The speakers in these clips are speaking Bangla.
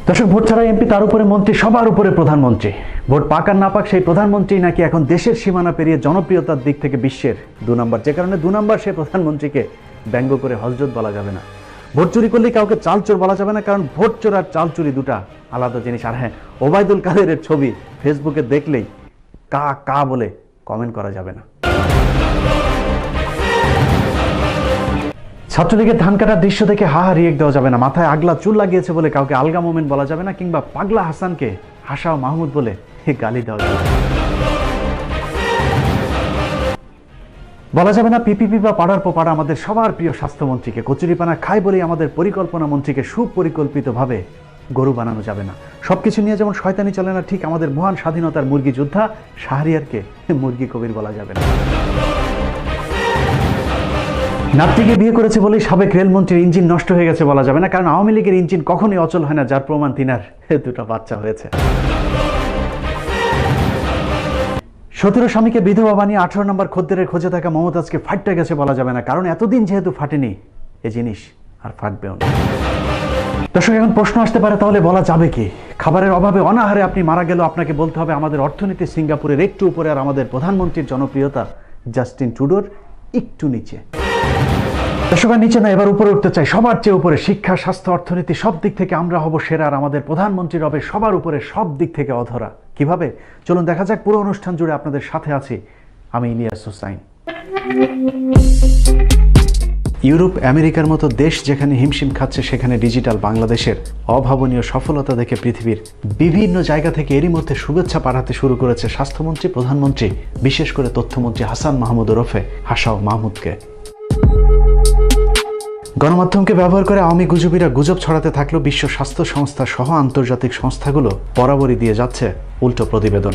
দর্শক, ভোট ছাড়া এমপি, তার উপরে মন্ত্রী, সবার উপরে প্রধানমন্ত্রী। ভোট পাক আর না পাক, সেই প্রধানমন্ত্রী নাকি এখন দেশের সীমানা পেরিয়ে জনপ্রিয়তার দিক থেকে বিশ্বের 2 নম্বর। যে কারণে 2 নম্বর সে প্রধানমন্ত্রীকে ব্যঙ্গ করে হজরত বলা যাবে না। ভোট চুরি করলে কাউকে চালচোর বলা যাবে না, কারণ ভোট চোর আর চাল চুরি দুটা আলাদা জিনিস। আর হ্যাঁ, ওবায়দুল কাদেরের ছবি ফেসবুকে দেখলেই কা কা বলে কমেন্ট করা যাবে না। ছাত্রলীগের ধান কাটার দৃশ্য দেখে হাহা রিয়েক্ট দেওয়া যাবে না। মাথায় আগলা চুল লাগিয়েছে বলে কাউকে আলগা মোমেন্ট বলা যাবে না, কিংবা পাগলা হাসানকে হাসাও মাহমুদ বলে গালি দেওয়া যাবে না। বলা যাবে না পিপিপি বা পাড়ার পোপাড়া আমাদের সবার প্রিয় স্বাস্থ্যমন্ত্রীকে। কচুরিপানা খায় বলেই আমাদের পরিকল্পনা মন্ত্রীকে সুপরিকল্পিতভাবে গরু বানানো যাবে না। সবকিছু নিয়ে যেমন শয়তানি চলে না, ঠিক আমাদের মহান স্বাধীনতার মুরগি যোদ্ধা শাহরিয়ারকে মুরগি কবির বলা যাবে না। নাতনিকে বিয়ে করেছে বলেই সাবেক রেলমন্ত্রীর ইঞ্জিন নষ্ট হয়ে গেছে বলা যাবে না, কারণ আওয়ামী লীগের ইঞ্জিন কখনোই অচল হয় না, যার প্রমাণ তিনার 2টা বাচ্চা হয়েছে। 17 স্বামীকে বিধবা বানিয়ে 18 নম্বর খদ্দেরের খোঁজে থাকা মমতাজকে ফাটতে গেছে বলা যাবে না, কারণ এতদিন যেহেতু ফাটেনি, এ জিনিস আর ফাটবেও না। দর্শক, এখন প্রশ্ন আসতে পারে, তাহলে বলা যাবে কি? খাবারের অভাবে অনাহারে আপনি মারা গেল, আপনাকে বলতে হবে আমাদের অর্থনীতি সিঙ্গাপুরের একটু উপরে, আর আমাদের প্রধানমন্ত্রীর জনপ্রিয়তা জাস্টিন ট্রুডোর একটু নিচে। দর্শক, নিচে না, এবার উপরে উঠতে চাই, সবার চেয়ে উপরে। শিক্ষা, স্বাস্থ্য, অর্থনীতি সব দিক থেকে আমরা হব সেরা, আর আমাদের প্রধানমন্ত্রী হবে সবার উপরে, সব দিক থেকে অধরা। কিভাবে? চলুন দেখা যাক। পুরো অনুষ্ঠান জুড়ে আপনাদের সাথে আছি আমি, ইলিয়াস হুসাইন। ইউরোপ, আমেরিকার মতো দেশ যেখানে হিমশিম খাচ্ছে, সেখানে ডিজিটাল বাংলাদেশের অভাবনীয় সফলতা দেখে পৃথিবীর বিভিন্ন জায়গা থেকে এরই মধ্যে শুভেচ্ছা পাঠাতে শুরু করেছে স্বাস্থ্যমন্ত্রী, প্রধানমন্ত্রী, বিশেষ করে তথ্যমন্ত্রী হাসান মাহমুদ ওরফে হাসাও মাহমুদকে। গণমাধ্যমকে ব্যবহার করে আওয়ামী গুজবীরা গুজব ছড়াতে থাকলেও বিশ্ব স্বাস্থ্য সংস্থা সহ আন্তর্জাতিক সংস্থাগুলো বরাবরই দিয়ে যাচ্ছে উল্টো প্রতিবেদন।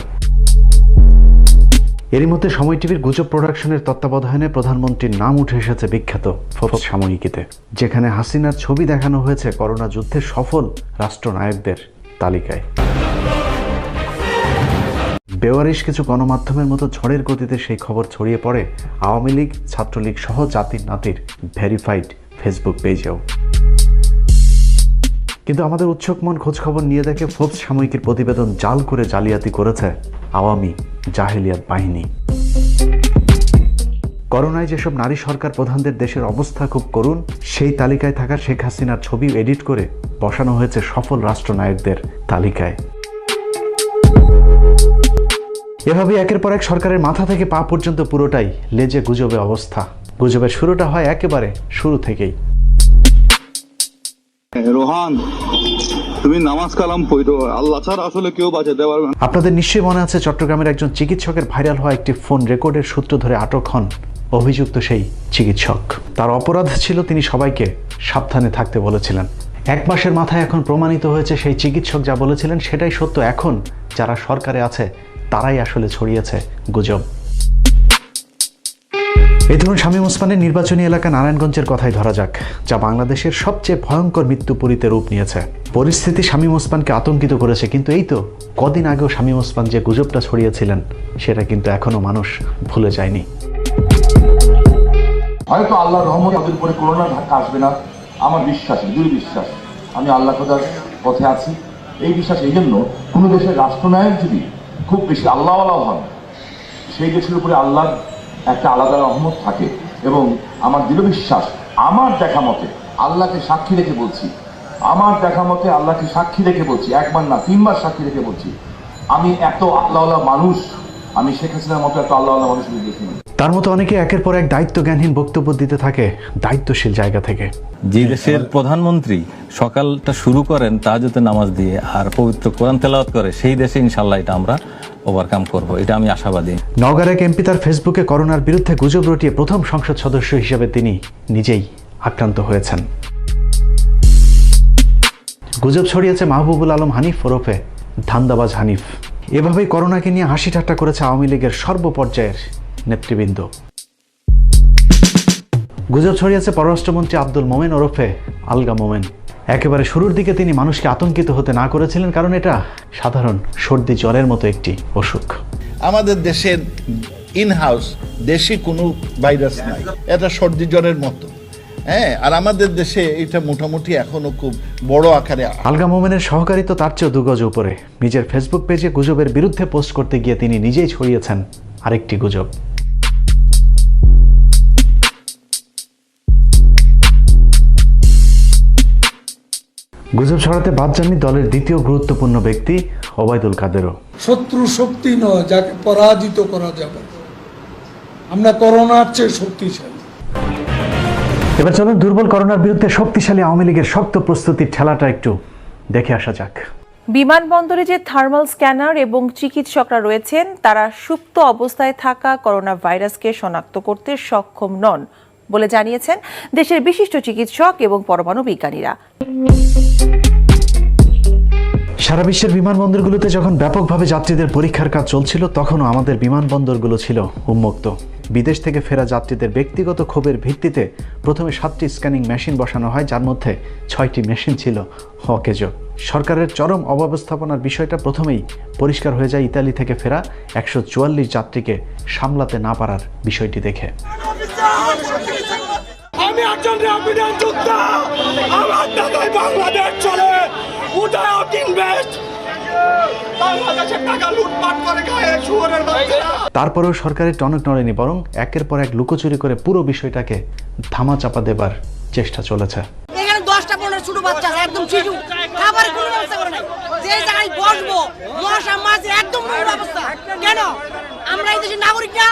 এরই মধ্যে সময় টিভির গুজব প্রোডাকশনের তত্ত্বাবধানে প্রধানমন্ত্রীর নাম উঠে এসেছে বিখ্যাত ফোর্বস সাময়িকীতে, যেখানে হাসিনার ছবি দেখানো হয়েছে করোনা যুদ্ধে সফল রাষ্ট্রনায়কদের তালিকায়। বেওয়ারিশ কিছু গণমাধ্যমের মতো ঝড়ের গতিতে সেই খবর ছড়িয়ে পড়ে আওয়ামী লীগ, ছাত্রলীগ সহ জাতির নাতির ভেরিফাইড ফেসবুক পেজেও। কিন্তু আমাদের উৎসুক মন খোঁজখবর নিয়ে দেখে ফোর্বস সাময়িকীর প্রতিবেদন জাল করে জালিয়াতি করেছে আওয়ামী জাহেলিয়াত বাহিনী। করোনায় যেসব নারী সরকার প্রধানদের দেশের অবস্থা খুব করুণ, সেই তালিকায় থাকা শেখ হাসিনার ছবি এডিট করে বসানো হয়েছে সফল রাষ্ট্রনায়কদের তালিকায়। এভাবে একের পর এক সরকারের মাথা থেকে পা পর্যন্ত পুরোটাই লেজে গুজবে অবস্থা। গুজবের শুরুটা হয় একেবারে শুরু থেকেই। রোহান, তুমি নামাজ কালাম পড়ো, আল্লাহ ছাড়া আসলে কেউ বাঁচাতে পারবে না। আপনাদের নিশ্চয়ই মনে আছে, চট্টগ্রামের একজন চিকিৎসকের ভাইরাল হওয়া একটি ফোন রেকর্ডের সূত্র ধরে আটক হন অভিযুক্ত সেই চিকিৎসক। তার অপরাধ ছিল তিনি সবাইকে সাবধানে থাকতে বলেছিলেন। 1 মাসের মাথায় এখন প্রমাণিত হয়েছে সেই চিকিৎসক যা বলেছিলেন সেটাই সত্য। এখন যারা সরকারে আছে তারাই আসলে ছড়িয়েছে গুজব। এই ধরুন, শামীম ওসমানের নির্বাচনী এলাকা নারায়ণগঞ্জের কথাই ধরা যাক, যা বাংলাদেশের সবচেয়ে ভয়ঙ্কর মৃত্যুপুরীতে রূপ নিয়েছে। পরিস্থিতি শামীম ওসমানকে আতঙ্কিত করেছে, কিন্তু এই তো কদিন আগেও শামীম ওসমান যে গুজবটা ছড়িয়েছিলেন সেটা কিন্তু এখনো মানুষ ভুলে যায়নি। হয়তো আল্লাহর রহমত আমাদের উপরে করোনার ধাক্কা আসবে না, আমার বিশ্বাস, দৃঢ় বিশ্বাস। আমি আল্লাহ খোদার পথে আছি, এই বিশ্বাস। এই জন্য কোনো দেশের রাষ্ট্রনায়ক যদি খুব বেশি আল্লাহওয়ালা হন, সেই দেশের উপরে আল্লাহর একটা আলাদা রহমত থাকে। এবং আমার দৃঢ় বিশ্বাস, আমার দেখা মতে, আল্লাহকে সাক্ষী রেখে বলছি, আমার দেখা মতে আল্লাহকে সাক্ষী রেখে বলছি, 1 বার না 3 বার সাক্ষী রেখে বলছি, আমি এত আল্লাহওয়ালা মানুষ, আমি শেখ হাসিনার মতো এত আল্লাহওয়ালা মানুষ দেখিনি। তার মতো অনেকে একের পর এক দায়িত্বজ্ঞানহীন বক্তব্য দিতে থাকে দায়িত্বশীল জায়গা থেকে। যে দেশের প্রধানমন্ত্রী সকালটা শুরু করেন তাহাজ্জুদে নামাজ দিয়ে আর পবিত্র কোরআন তেলাওয়াত করে, সেই দেশে ইনশাআল্লাহ এটা আমরা ওভারকাম করব, এটা আমি আশাবাদী। নওগাঁর এক এমপি তার ফেসবুকে করোনার বিরুদ্ধে গুজব রটিয়ে প্রথম সংসদ সদস্য হিসেবে তিনি নিজেই আক্রান্ত হয়েছেন। গুজব ছড়িয়েছে মাহবুবুল আলম হানিফ ওরফে ধান্দাবাজ হানিফ। এভাবেই করোনাকে নিয়ে হাসি ঠাট্টা করেছে আওয়ামী লীগের সর্বপর্যায়ের নেতৃবৃন্দ। গুজব ছড়িয়েছে পররাষ্ট্রমন্ত্রী আব্দুল মোমেন ওরফে আলগা মোমেন। একেবারে শুরুর দিকে তিনি মানুষকে আতঙ্কিত হতে না করেছিলেন, কারণ এটা সাধারণ সর্দি জ্বরের মতো একটি অসুখ। আমাদের দেশের ইনহাউস দেশি কোনো ভাইরাস নাই, এটা সর্দি জ্বরের মতো। হ্যাঁ, আর আমাদের দেশে এটা মোটামুটি এখনো খুব বড় আকারে। আলগা মোমেনের সহকারী তো তার চেয়েও দুগজ উপরে। নিজের ফেসবুক পেজে গুজবের বিরুদ্ধে পোস্ট করতে গিয়ে তিনি নিজেই ছড়িয়েছেন আরেকটি গুজব। গুজব ছড়াতে বাদ যাননি দলের দ্বিতীয় গুরুত্বপূর্ণ ব্যক্তি ওবায়দুল কাদেরও। শত্রু শক্তি নয় যাকে পরাজিত করা যাবে, আমরা করোনার চেয়ে শক্তিশালী। এবার চলুন দুর্বল করোনার বিরুদ্ধে শক্তিশালী আওয়ামী লীগের শক্ত প্রস্তুতির ঠেলাটা একটু দেখে আসা যাক। বিমানবন্দরে যে থার্মাল স্ক্যানার এবং চিকিৎসকরা রয়েছেন তারা সুপ্ত অবস্থায় থাকা করোনা ভাইরাসকে শনাক্ত করতে সক্ষম নন বলে জানিয়েছেন দেশের বিশিষ্ট চিকিৎসক এবং পরমাণু বিজ্ঞানীরা। সারা বিশ্বের বিমানবন্দরগুলোতে যখন ব্যাপকভাবে যাত্রীদের পরীক্ষার কাজ চলছিল তখনও আমাদের বিমানবন্দরগুলো ছিল উন্মুক্ত। বিদেশ থেকে ফেরা যাত্রীদের ব্যক্তিগত ক্ষোভের ভিত্তিতে প্রথমে 7টি স্ক্যানিং মেশিন বসানো হয়, যার মধ্যে 6টি মেশিন ছিল অকেজ। সরকারের চরম অব্যবস্থাপনার বিষয়টা প্রথমেই পরিষ্কার হয়ে যায় ইতালি থেকে ফেরা 144 যাত্রীকে সামলাতে না পারার বিষয়টি দেখে। আমি একজন র্যাপিডেন্ট যোদ্ধা, আমার টাকায় বাংলাদেশ চলে। উদয় ইনভেস্ট বাংলাদেশের টাকা লুটপাট করে খায় শুয়োরের বাচ্চারা। তারপরেও সরকারের টনক নড়েনি, বরং একের পর এক লুকোচুরি করে পুরো বিষয়টাকে ধামাচাপা দেবার চেষ্টা চলেছে। এখানে 10টা 15 ছোট বাচ্চা একদম শিশু, খাবারের কোনো ব্যবস্থা করে নাই। যে জায়গায় বসবো মশা মাছি একদম নোংরা অবস্থা। কেন? আমরা এই দেশের নাগরিক না?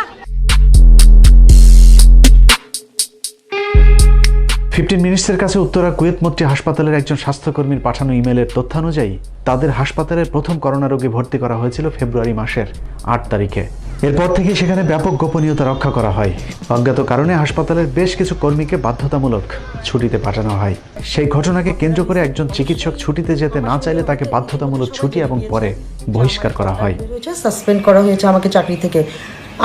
15 মিনিটসের কাছে উত্তরা কুয়েত মৈত্রী হাসপাতালের একজন স্বাস্থ্যকর্মীর পাঠানো ইমেলের তথ্যানুযায়ী তাদের হাসপাতালের প্রথম করোনা রোগী ভর্তি করা হয়েছিল ফেব্রুয়ারি মাসের 8 তারিখে। এরপর থেকে সেখানে ব্যাপক গোপনীয়তা রক্ষা করা হয়। অজ্ঞাত কারণে হাসপাতালের বেশ কিছু কর্মীকে বাধ্যতামূলক ছুটিতে পাঠানো হয়। সেই ঘটনাকে কেন্দ্র করে একজন চিকিৎসক ছুটিতে যেতে না চাইলে তাকে বাধ্যতামূলক ছুটি এবং পরে বহিষ্কার করা হয়। সাসপেন্ড করা হয়েছে আমাকে চাকরি থেকে।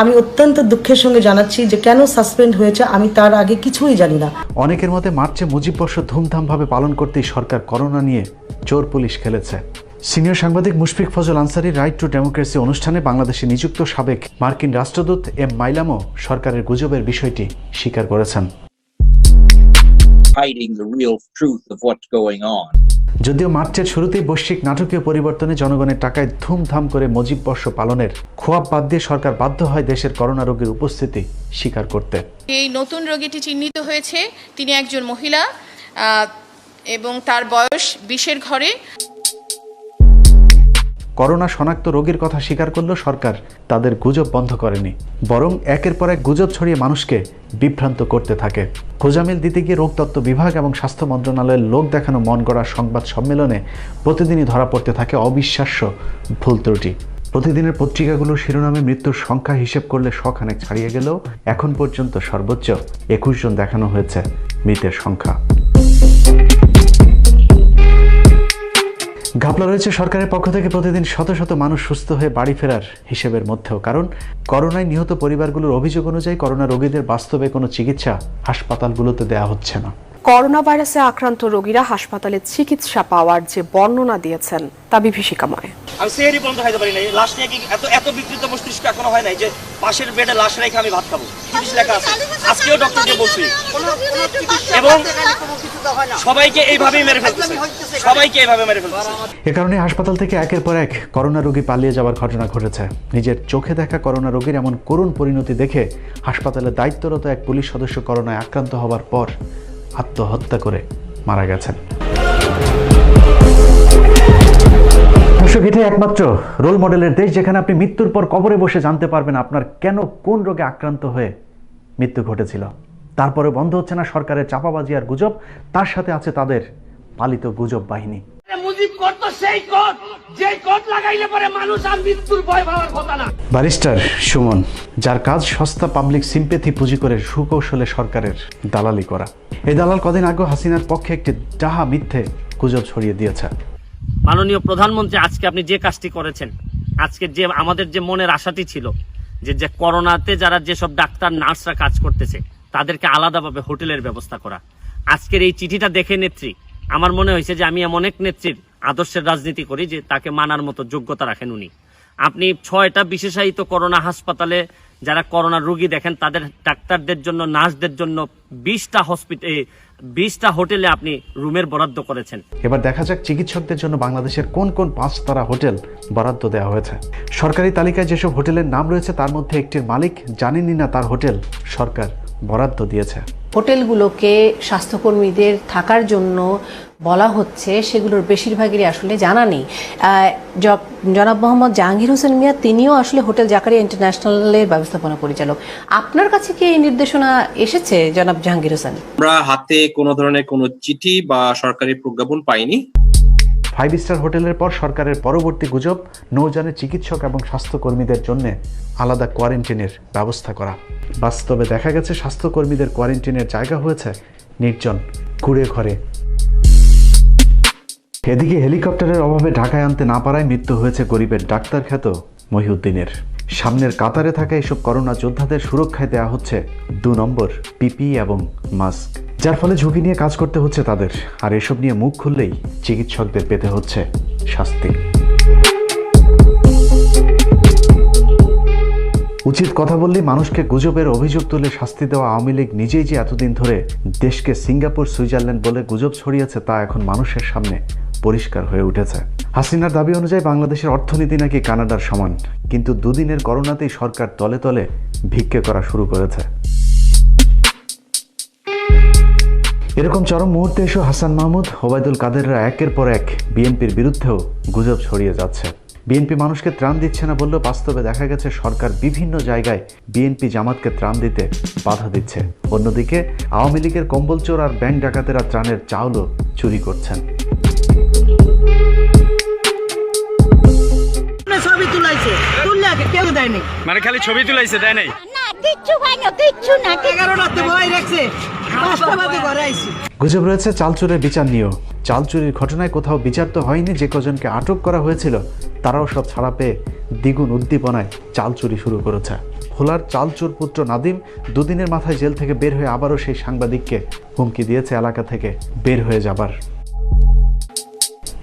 আমি অত্যন্ত দুঃখের সঙ্গে জানাচ্ছি যে কেন সাসপেন্ড হয়েছে আমি তার আগে কিছুই জানি না। অনেকের মতে মার্চে মুজিববর্ষ ধুমধামভাবে পালন করতেই সরকার করোনা নিয়ে চোর পুলিশ খেলেছে। সিনিয়র সাংবাদিক Mushfiq Fazal Ansari right two democracy অনুষ্ঠানে বাংলাদেশে নিযুক্ত সাবেক মার্কিন রাষ্ট্রদূত এম মাইলামও সরকারের গুজবের বিষয়টি স্বীকার করেছেন। যদিও মার্চের শুরুতেই বৈশ্বিক নাটকীয় পরিবর্তনে জনগণের টাকায় ধুমধাম করে মুজিববর্ষ পালনের খোয়াব বাদ দিয়ে সরকার বাধ্য হয় দেশের করোনা রোগীর উপস্থিতি স্বীকার করতে। এই নতুন রোগীটি চিহ্নিত হয়েছে, তিনি একজন মহিলা এবং তার বয়স 20-এর ঘরে। করোনা শনাক্ত রোগীর কথা স্বীকার করলেও সরকার তাদের গুজব বন্ধ করেনি, বরং একের পর এক গুজব ছড়িয়ে মানুষকে বিভ্রান্ত করতে থাকে। খোঁজামিল দিতে গিয়ে রোগতত্ত্ব বিভাগ এবং স্বাস্থ্য মন্ত্রণালয়ের লোক দেখানো মন গড়া সংবাদ সম্মেলনে প্রতিদিনই ধরা পড়তে থাকে অবিশ্বাস্য ভুল ত্রুটি। প্রতিদিনের পত্রিকাগুলোর শিরোনামে মৃত্যুর সংখ্যা হিসেব করলে শখানেক ছাড়িয়ে গেলেও এখন পর্যন্ত সর্বোচ্চ 21 জন দেখানো হয়েছে মৃতের সংখ্যা। ঘাপলা রয়েছে সরকারের পক্ষ থেকে প্রতিদিন শত শত মানুষ সুস্থ হয়ে বাড়ি ফেরার হিসেবের মধ্যেও, কারণ করোনায় নিহত পরিবারগুলোর অভিযোগ অনুযায়ী করোনা রোগীদের বাস্তবে কোনো চিকিৎসা হাসপাতালগুলোতে দেওয়া হচ্ছে না। করোনা ভাইরাসে আক্রান্ত রোগীরা হাসপাতালে চিকিৎসা পাওয়ার যে বর্ণনা দিয়েছেন তা বিভীষিকাময়। আমি সেহরি পর্যন্ত খাইতে পারি নাই, লাশ নিয়ে কি এত বিকৃত মস্তিষ্ক এখনো হয় নাই যে পাশের বেডে লাশ রেখে আমি ভাত খাবো। চিকিৎসা লেখা আছে, আজকেও ডক্টরকে বলছি এবং সবাইকে এইভাবেই মেরে ফেলতেছে, সবাইকে এইভাবে মেরে ফেলতেছে। এ কারণে হাসপাতাল থেকে একের পর এক করোনা রোগী পালিয়ে যাওয়ার ঘটনা ঘটেছে। নিজের চোখে দেখা করোনা রোগীর এমন করুণ পরিণতি দেখে হাসপাতালে দায়িত্বরত এক পুলিশ সদস্য করোনায় আক্রান্ত হওয়ার পর আত্মহত্যা করে মারা গেছেন। দর্শক, এটাই একমাত্র রোল মডেলের দেশ যেখানে আপনি মৃত্যুর পর কবরে বসে জানতে পারবেন আপনার কেন কোন রোগে আক্রান্ত হয়ে মৃত্যু ঘটেছিল। তারপরে বন্ধ হচ্ছে না সরকারের চাপাবাজি আর গুজব, তার সাথে আছে তাদের পালিত গুজব বাহিনী। মুজিব কত সেই কত যে কত লাগাইলে পরে মানুষ আর মৃত্যুর ভয় পাওয়ার কথা না। ব্যারিস্টার সুমন, যার কাজ সস্তা পাবলিক সিম্পেথি পুঁজি করে সুকৌশলে সরকারের দালালি করা। এই দালাল কদিন আগে হাসিনার পক্ষে একটি ডাহা মিথ্যে গুজব ছড়িয়ে দিয়েছে। মাননীয় প্রধানমন্ত্রী, আজকে আপনি যে কাজটি করেছেন, আজকে যে আমাদের যে মনের আশাটি ছিল যে করোনাতে যারা যেসব ডাক্তার নার্সরা কাজ করতেছে তাদেরকে আলাদাভাবে হোটেলের ব্যবস্থা করা, আজকের এই চিঠিটা দেখে নেত্রী আমার মনে হয়েছে যে আমি এমন এক নেত্রীর আদর্শের রাজনীতি করি যে তাকে মানার মতো যোগ্যতা রাখেন উনি। আপনি 6টা বিশেষায়িত করোনা হাসপাতালে যারা করোনার রোগী দেখেন তাদের ডাক্তারদের জন্য, নার্সদের জন্য 20টা হোটেলে আপনি রুমের বরাদ্দ করেছেন। এবার দেখা যাক চিকিৎসকদের জন্য বাংলাদেশের কোন কোন 5 তারা হোটেল বরাদ্দ দেওয়া হয়েছে। সরকারি তালিকায় যেসব হোটেলের নাম রয়েছে তার মধ্যে একটির মালিক জানেনই না তার হোটেল সরকার বরাদ্দ দিয়েছে। হোটেলগুলোকে স্বাস্থ্যকর্মীদের থাকার জন্য বলা হচ্ছে সেগুলোর বেশিরভাগেরই আসলে জানা নেই। জনাব মোহাম্মদ জাহাঙ্গীর হোসেন মিয়া তিনিও আসলে হোটেল জাকারিয়া ইন্টারন্যাশনালের ব্যবস্থাপনা পরিচালক। আপনার কাছে কি এই নির্দেশনা এসেছে জনাব জাহাঙ্গীর হোসেন? আমরা হাতে কোনো ধরনের কোনো চিঠি বা সরকারি প্রজ্ঞাপন পাইনি। 5 স্টার হোটেলের পর সরকারের পরবর্তী গুজব নৌযানে চিকিৎসক এবং স্বাস্থ্যকর্মীদের জন্য আলাদা কোয়ারেন্টাইনের ব্যবস্থা করা। বাস্তবে দেখা গেছে স্বাস্থ্যকর্মীদের কোয়ারেন্টাইনের জায়গা হয়েছে নির্জন কুড়ে ঘরে। এদিকে হেলিকপ্টারের অভাবে ঢাকায় আনতে না পারায় মৃত্যু হয়েছে গরিবের ডাক্তার খ্যাত মহিউদ্দিনের। সামনের কাতারে থাকা এসব করোনা যোদ্ধাদের সুরক্ষায় দেওয়া হচ্ছে 2 নম্বর পিপি এবং মাস্ক, যার ফলে ঝুঁকি নিয়ে কাজ করতে হচ্ছে তাদের। আর এসব নিয়ে মুখ খুললেই চিকিৎসকদের পেতে হচ্ছে শাস্তি। উচিত কথা বললেই মানুষকে গুজবের অভিযোগ তুলে শাস্তি দেওয়া আওয়ামী লীগ নিজেই যে এতদিন ধরে দেশকে সিঙ্গাপুর, সুইজারল্যান্ড বলে গুজব ছড়িয়েছে তা এখন মানুষের সামনে পরিষ্কার হয়ে উঠেছে। হাসিনার দাবি অনুযায়ী বাংলাদেশের অর্থনীতি নাকি কানাডার সমান, কিন্তু দুদিনের করোনাতেই সরকার তলে তলে ভিক্ষে করা শুরু করেছে। এরকম চরম মুহূর্তে এসে হাসান মাহমুদ, ওবায়দুল কাদেররা একের পর এক বিএনপির বিরুদ্ধেও গুজব ছড়িয়ে যাচ্ছে। বিএনপি মানুষকে ত্রাণ দিচ্ছে না বললেও বাস্তবে দেখা গেছে সরকার বিভিন্ন জায়গায় বিএনপি জামাতকে ত্রাণ দিতে বাধা দিচ্ছে। অন্যদিকে আওয়ামী লীগের কম্বল চোর আর ব্যাংক ডাকাতেরা ত্রাণের চাউলও চুরি করছেন। ছবি তুলাইছে, তুললে কেউ দেয়নি, মানে খালি ছবি তুলাইছে, দেয় নাই? গুজব রয়েছে চাল চুরের বিচার নিয়েও। চাল চুরির ঘটনায় কোথাও বিচার তো হয়নি, যে কজনকে আটক করা হয়েছিল তারাও সব ছাড়া পেয়ে দ্বিগুণ উদ্দীপনায় চাল চুরি শুরু করেছে। ভোলার চালচুর পুত্র নাদিম 2 দিনের মাথায় জেল থেকে বের হয়ে আবারও সেই সাংবাদিককে হুমকি দিয়েছে এলাকা থেকে বের হয়ে যাবার।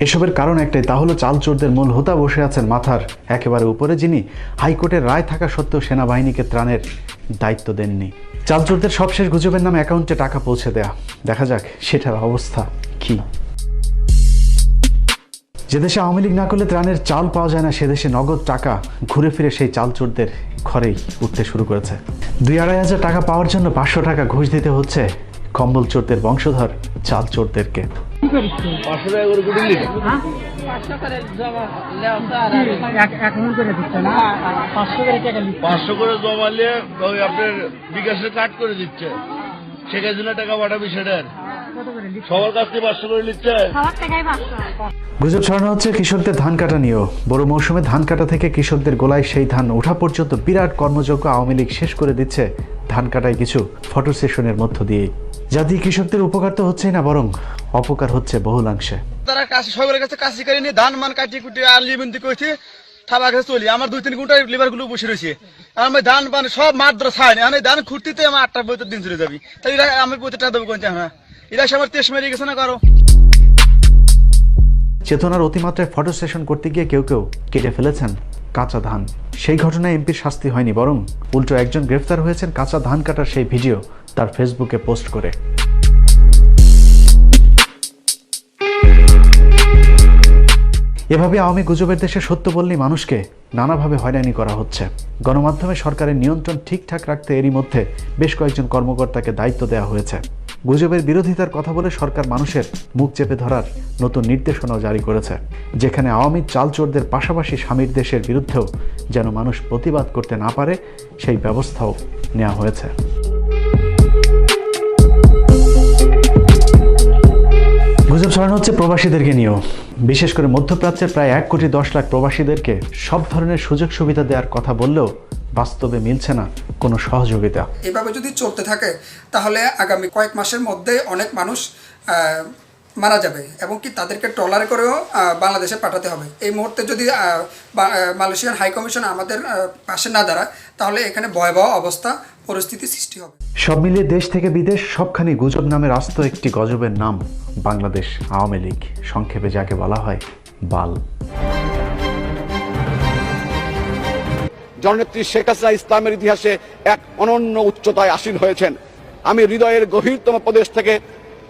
এসবের কারণ একটাই, তা হলো চাল চোরদের মূল হোতা বসে আছেন মাথার একেবারে উপরে, যিনি হাইকোর্টের রায় থাকা সত্ত্বেও সেনাবাহিনীকে ত্রাণের দায়িত্ব দেননি। চাল চোরদের সবশেষ গুজবের নামে অ্যাকাউন্টে টাকা পৌঁছে দেয়া। দেখা যাক সেটার অবস্থা কি। যে দেশে আওয়ামী লীগ না করলে ত্রাণের চাল পাওয়া যায় না, সে দেশে নগদ টাকা ঘুরে ফিরে সেই চাল চোরদের ঘরেই উঠতে শুরু করেছে। 2-2.5 হাজার টাকা পাওয়ার জন্য 500 টাকা ঘুষ দিতে হচ্ছে কম্বল চোরদের বংশধর চাল চোরদেরকে। 500 করে জমালে আপনার বিকাশে কাট করে দিচ্ছে, সেখানে জন্য টাকা পাঠাবি সেটার সবার কাছ থেকে 500 করে নিচ্ছে। গুজব ছড়ানো হচ্ছে কৃষকদের ধান কাটা নিয়েও। বড় মৌসুমে ধান কাটা থেকে কৃষকদের গোলায় সেই ধান ওঠা পর্যন্ত বিরাট কর্মযজ্ঞ আওয়ামী লীগ শেষ করে দিচ্ছে ধান কাটায় কিছু ফটো সেশনের মধ্য দিয়েই। যা দিয়ে কৃষকদের উপকার তো হচ্ছেই না, বরং অপকার হচ্ছে বহুলাংশে। তারা সবার কাছে কাশি করে নিয়ে ধান মান কাটি কুটি আর লিবন্দি করছে, থাবা কাছে চলি। আমার 2-3 ঘন্টা লিভার গুলো বসে রয়েছে, আর আমি ধান পান সব মাত্র ছাই না, ধান খুঁড়তে আমার 8টা বইতে দিন চলে যাবি। তাই আমি প্রতিটা দেবো কোনটা না, এরা সবার তেজ মেরে গেছে না কারো। চেতনার অতিমাত্রায় ফটো সেশন করতে গিয়ে কেউ কেউ কেটে ফেলেছেন কাঁচা ধান। সেই ঘটনায় এমপির শাস্তি হয়নি, বরং উল্টো একজন গ্রেফতার হয়েছেন কাঁচা ধান কাটার সেই ভিডিও তার ফেসবুকে পোস্ট করে। এভাবে আওয়ামী গুজবের দেশে সত্য বললেই মানুষকে নানাভাবে হয়রানি করা হচ্ছে। গণমাধ্যমে সরকারের নিয়ন্ত্রণ ঠিকঠাক রাখতে এরই মধ্যে বেশ কয়েকজন কর্মকর্তাকে দায়িত্ব দেওয়া হয়েছে। গুজবের বিরোধিতার কথা বলে সরকার মানুষের মুখ চেপে ধরার নতুন নির্দেশনাও জারি করেছে, যেখানে আওয়ামী চাল চোরদের পাশাপাশি স্বামীর দেশের বিরুদ্ধেও যেন মানুষ প্রতিবাদ করতে না পারে সেই ব্যবস্থাও নেওয়া হয়েছে। গুজব ছড়ানো হচ্ছে প্রবাসীদেরকে নিয়েও। বিশেষ করে মধ্যপ্রাচ্যের প্রায় 1,10,00,000 প্রবাসীদেরকে সব ধরনের সুযোগ সুবিধা দেওয়ার কথা বললেও বাস্তবে মিলছে না কোনো সহযোগিতা। এভাবে যদি চলতে থাকে তাহলে আগামী কয়েক মাসের মধ্যে অনেক মানুষ মারা যাবে এবং কি তাদেরকে ট্রলারে করেও বাংলাদেশে পাঠাতে হবে। এই মুহূর্তে যদি মালয়েশিয়ান হাইকমিশন আমাদের পাশে না দাঁড়ায় তাহলে এখানে ভয়াবহ অবস্থা পরিস্থিতি সৃষ্টি হবে। সব মিলিয়ে দেশ থেকে বিদেশ সবখানি গুজব নামের আস্ত একটি গজবের নাম বাংলাদেশ আওয়ামী লীগ, সংক্ষেপে যাকে বলা হয় বাল। জননেত্রী শেখ হাসিনা ইসলামের ইতিহাসে এক অনন্য উচ্চতায় আসীন হয়েছেন। আমি হৃদয়ের গভীরতম প্রদেশ থেকে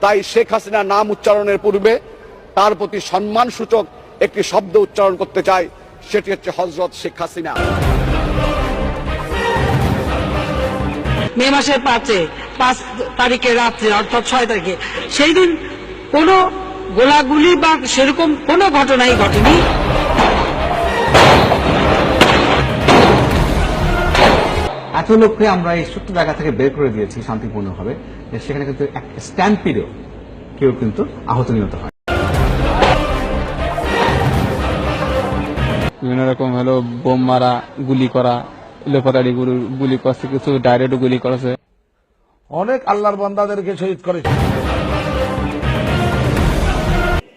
তাই শেখ হাসিনা নাম উচ্চারণের পূর্বে তার প্রতি সম্মান সূচক একটি শব্দ উচ্চারণ করতে চাই, সেটি হচ্ছে হযরত শেখ হাসিনা। মে মাসের 5 তারিখে রাত্রে অর্থাৎ 6 তারিখে সেই দিন কোনো গোলাগুলি বা সেরকম কোনো ঘটনাই ঘটেনি। এত লোককে আমরা এই ছোট্ট জায়গা থেকে বের করে দিয়েছি শান্তিপূর্ণভাবে, সেখানে কিন্তু স্ট্যাম্পিডেও কেউ কিন্তু আহত নিহত হয়। বিভিন্ন রকম হলো বোম মারা, গুলি করা, লোপাতাড়ি গুলি করছে, কিছু ডাইরেক্ট গুলি করেছে। অনেক আল্লাহর বান্দাদেরকে শহীদ করেছে।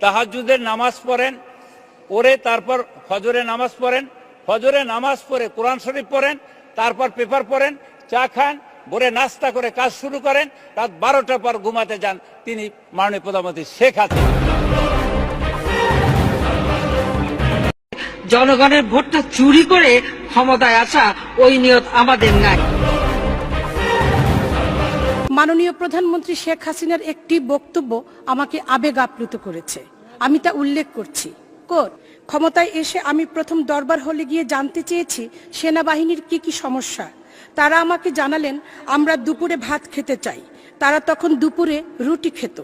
তাহাজ্জুদের নামাজ পড়েন, পড়ে তারপর ফজরে নামাজ পড়েন, ফজরে নামাজ পড়ে কোরআন শরীফ পড়েন, তারপর পেপার পড়েন, চা খান, ভোরে নাস্তা করে কাজ শুরু করেন, রাত 12টার পর ঘুমাতে যান। তিনি মাননীয় প্রধানমন্ত্রী শেখ হাসিনা। জনগণের ভোটটা চুরি করে ক্ষমতায় আসা ওই নিয়ত আমাদের নাই। মাননীয় প্রধানমন্ত্রী শেখ হাসিনার একটি বক্তব্য আমাকে আবেগ আপ্লুত করেছে, আমি তা উল্লেখ করছি। ক্ষমতায় এসে আমি প্রথম দরবার হলে গিয়ে জানতে চেয়েছি সেনাবাহিনীর কি কি সমস্যা। তারা আমাকে জানালেন আমরা দুপুরে ভাত খেতে চাই, তারা তখন দুপুরে রুটি খেত।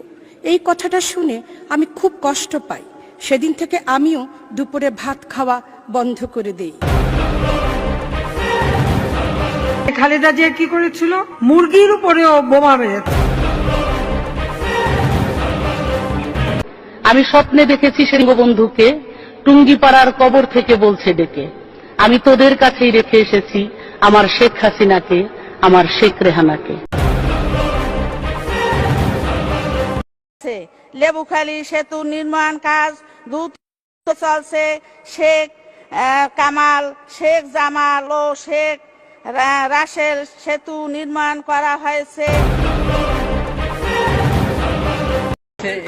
এই কথাটা শুনে আমি খুব কষ্ট পাই। সেদিন থেকে আমিও দুপুরে ভাত খাওয়া বন্ধ করে দেই। খালেদা জিয়া কি করেছিল? মুরগির উপরেও বোমা মেরেছে। আমি স্বপ্নে দেখেছি বঙ্গবন্ধুকে টুঙ্গিপাড়ার কবর থেকে বলছে ডেকে, আমি তোদের কাছেই রেখে এসেছি আমার শেখ হাসিনাকে, আমার শেখ রেহানাকে। লেবুখালী সেতু নির্মাণ কাজ দ্রুত চলছে। শেখ কামাল, শেখ জামাল ও শেখ রাসেল সেতু নির্মাণ করা হয়েছে।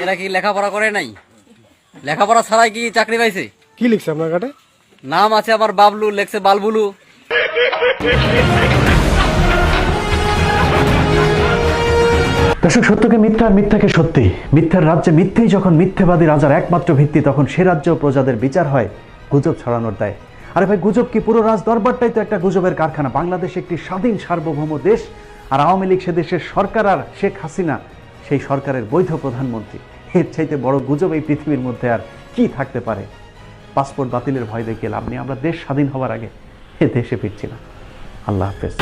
এরা কি লেখাপড়া করে নাই? লেখাপড়া ছাড়াই কি চাকরি পাইছে? কি লিখছে আপনার কাছে? নাম আছে আবার বাবলু, লেখছে বালবুলু। দর্শক, সত্যকে মিথ্যা আর মিথ্যাকে সত্যি। মিথ্যার রাজ্যে মিথ্যেই যখন মিথ্যেবাদী রাজার একমাত্র ভিত্তি, তখন সে রাজ্য প্রজাদের বিচার হয় গুজব ছড়ানোর দায়। আরে ভাই, গুজব কি? পুরো রাজ দরবারটাই তো একটা গুজবের কারখানা। বাংলাদেশ একটি স্বাধীন সার্বভৌম দেশ, আর আওয়ামী লীগ সে দেশের সরকার, আর শেখ হাসিনা সেই সরকারের বৈধ প্রধানমন্ত্রী। এর চাইতে বড় গুজব এই পৃথিবীর মধ্যে আর কি থাকতে পারে? পাসপোর্ট বাতিলের ভয় দেখিয়ে লাভ নেই। আমরা দেশ স্বাধীন হওয়ার আগে এ দেশে ফিরছি না। আল্লাহ হাফেজ।